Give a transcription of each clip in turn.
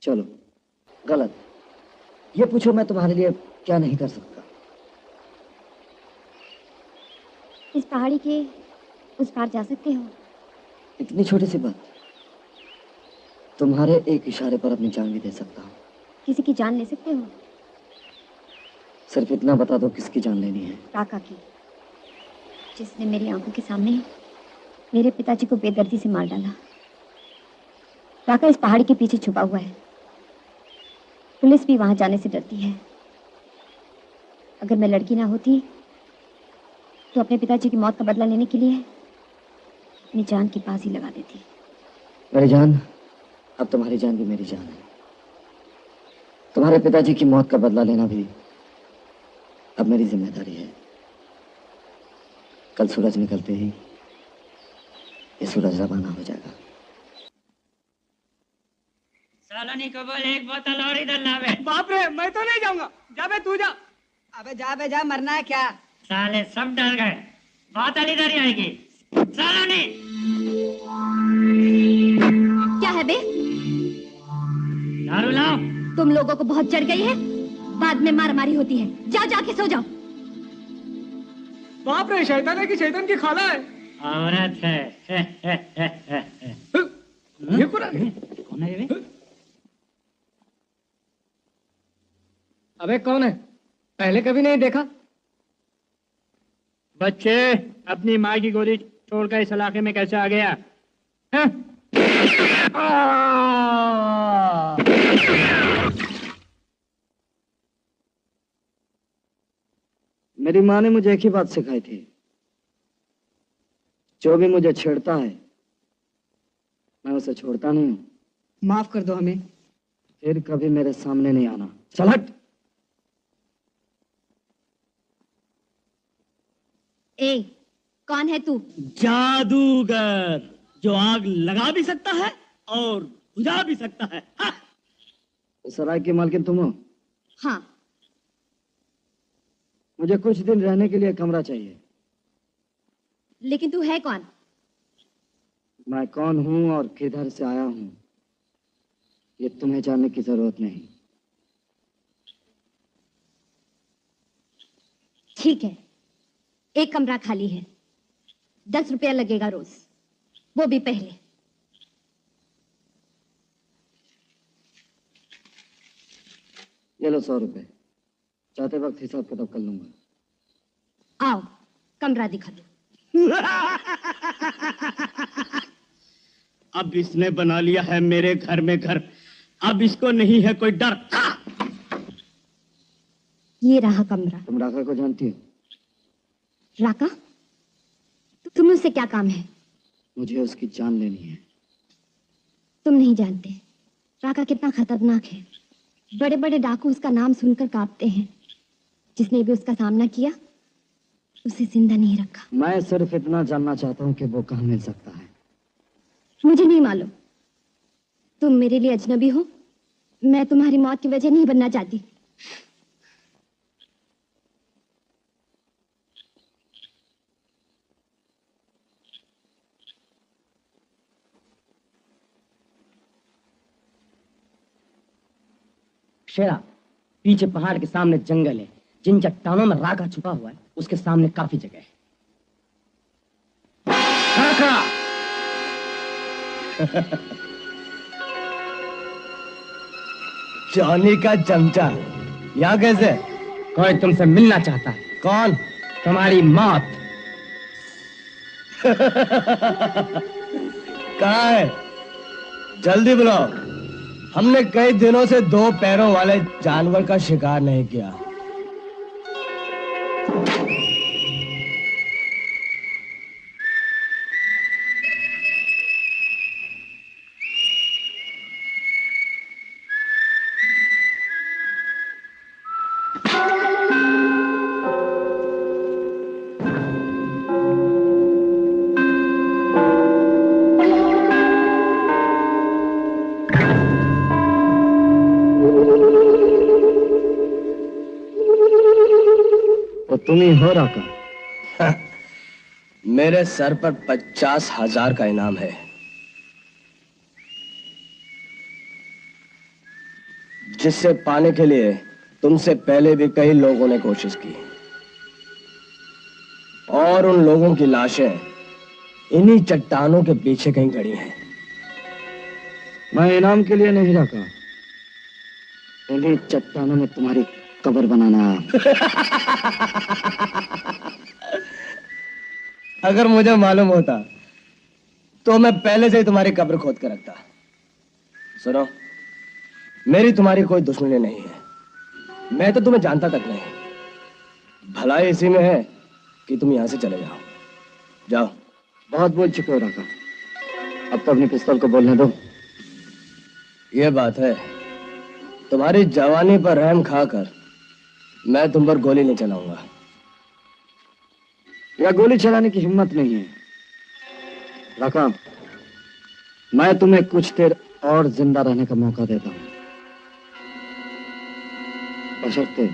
चलो, गलत। ये पूछो मैं तुम्हारे लिए क्या नहीं कर सकता। इस पहाड़ी के उस पार जा सकते हो? इतनी छोटी सी बात, तुम्हारे एक इशारे पर अपनी जान भी दे सकता हूँ। किसी की जान ले सकते हो? सिर्फ इतना बता दो किसकी जान लेनी है। काका की, जिसने मेरी आंखों के सामने मेरे पिताजी को बेदर्दी से मार डाला। काका इस पहाड़ी के पीछे छुपा हुआ है। पुलिस भी वहां जाने से डरती है। अगर मैं लड़की ना होती तो अपने पिताजी की मौत का बदला लेने के लिए अपनी जान की बाजी लगा देती। मेरी जान, अब तुम्हारी जान भी मेरी जान है। तुम्हारे पिताजी की मौत का बदला लेना भी अब मेरी जिम्मेदारी है। कल सूरज निकलते ही ये सूरज रवाना हो जाएगा। सालोनी को बोल एक बोतल और इधर लावे। बाप रे, मैं तो नहीं जाऊंगा। जा बे तू जा। अबे जा बे जा, मरना है क्या? साले सब डर गए। बोतल इधर ही आएगी। सालोनी क्या है बे? दारू लाओ। तुम लोगों को बहुत चढ़ गई है, बाद में मार मारी होती है। जाओ जाके सो जाओ। बाप रे, शैतान है कि शैतान की खाला है? औरत है। ये कौन है ये? अबे कौन है? पहले कभी नहीं देखा। बच्चे, अपनी माँ की गोली छोड़कर इस इलाके में कैसे आ गया? मेरी माँ ने मुझे एक ही बात सिखाई थी, जो भी मुझे छेड़ता है मैं उसे छोड़ता नहीं हूँ। माफ कर दो हमें। फिर कभी मेरे सामने नहीं आना। चल हट। ए, कौन है तू? जादूगर, जो आग लगा भी सकता है और बुझा भी सकता है। इस सराय की मालकिन तुम हो? हाँ। मुझे कुछ दिन रहने के लिए कमरा चाहिए। लेकिन तू है कौन? मैं कौन हूँ और किधर से आया हूँ ये तुम्हें जानने की जरूरत नहीं। ठीक है, एक कमरा खाली है, 10 रुपया लगेगा रोज, वो भी पहले। ये लो 100 रुपए, जाते वक्त हिसाब किताब कर लूंगा। आओ, कमरा दिखा दो। अब इसने बना लिया है मेरे घर में घर, अब इसको नहीं है कोई डर। ये रहा कमरा। तुम राका को जानती हो? राका? तुम्हें उससे क्या काम है? मुझे उसकी जान लेनी है। तुम नहीं जानते राका कितना खतरनाक है। बड़े बड़े डाकू उसका नाम सुनकर कांपते हैं। जिसने भी उसका सामना किया उसे जिंदा नहीं रखा। मैं सिर्फ इतना जानना चाहता हूँ कि वो कहाँ मिल सकता है। मुझे नहीं मालूम। तुम मेरे लिए अजनबी हो। मैं तुम्हारी मौत की वजह नहीं बनना चाहती। शेरा, पीछे पहाड़ के सामने जंगल है। जिन चट्टानों में राका छुपा हुआ है उसके सामने काफी जगह है। राका! जॉनी का चमचा यहाँ कैसे? कोई तुमसे मिलना चाहता है। कौन? तुम्हारी मौत। कहाँ है? जल्दी बुलाओ। हमने कई दिनों से 2 पैरों वाले जानवर का शिकार नहीं किया। तो तुम ही हो राका? मेरे सर पर 50,000 का इनाम है। जिससे पाने के लिए तुमसे पहले भी कई लोगों ने कोशिश की और उन लोगों की लाशें इन्हीं चट्टानों के पीछे कहीं खड़ी हैं। मैं इनाम के लिए नहीं रखा। इन्हीं चट्टानों में तुम्हारी कब्र बनाना। अगर मुझे मालूम होता तो मैं पहले से ही तुम्हारी कब्र खोद कर रखता। सुनो, मेरी तुम्हारी कोई दुश्मनी नहीं है। मैं तो तुम्हें जानता तक नहीं। भलाई इसी में है कि तुम यहां से चले जाओ। जाओ। बहुत बोल चुके हो राका। अब तो अपनी पिस्तौल को बोलने दो। ये बात है, तुम्हारी जवानी पर रहम खाकर मैं तुम पर गोली नहीं चलाऊंगा। या गोली चलाने की हिम्मत नहीं है राका। मैं तुम्हें कुछ देर और जिंदा रहने का मौका देता हूं, बशर्ते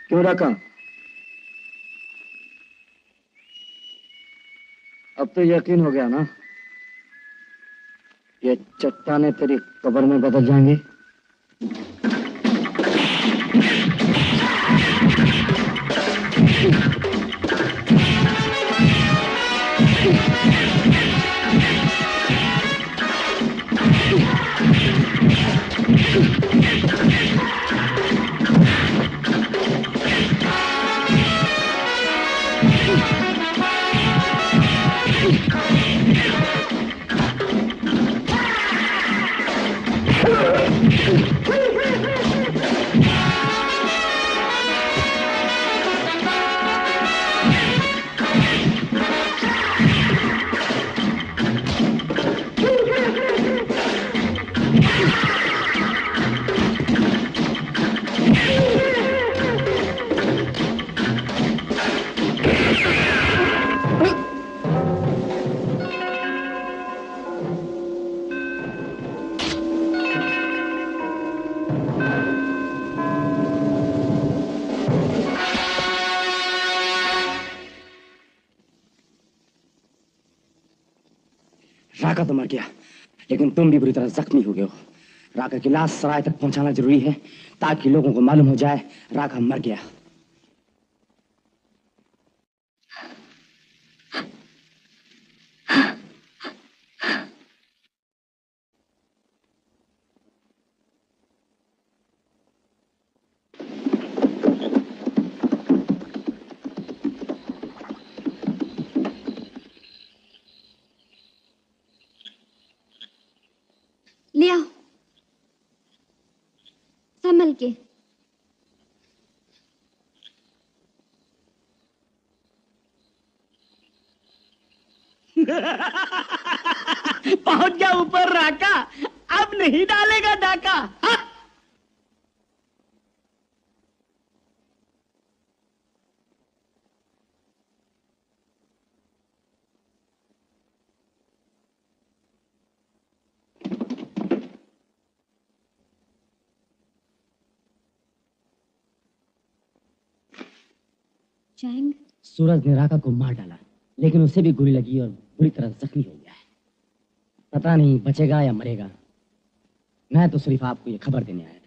क्यों रखा? अब तो यकीन हो गया ना, ये चट्टानें तेरी कब्र में बदल जाएंगी। राका तो मर गया, लेकिन तुम भी बुरी तरह जख्मी हो गए हो। राका की लाश सराय तक पहुंचाना जरूरी है ताकि लोगों को मालूम हो जाए राका मर गया। ले आओ संभल के। पहुंच गया ऊपर राका, अब नहीं डालेगा डाका। हाँ? चैंग, सूरज ने राका को मार डाला, लेकिन उसे भी गोली लगी और बुरी तरह जख्मी हो गया है। पता नहीं बचेगा या मरेगा। मैं तो सिर्फ आपको ये खबर देने आया।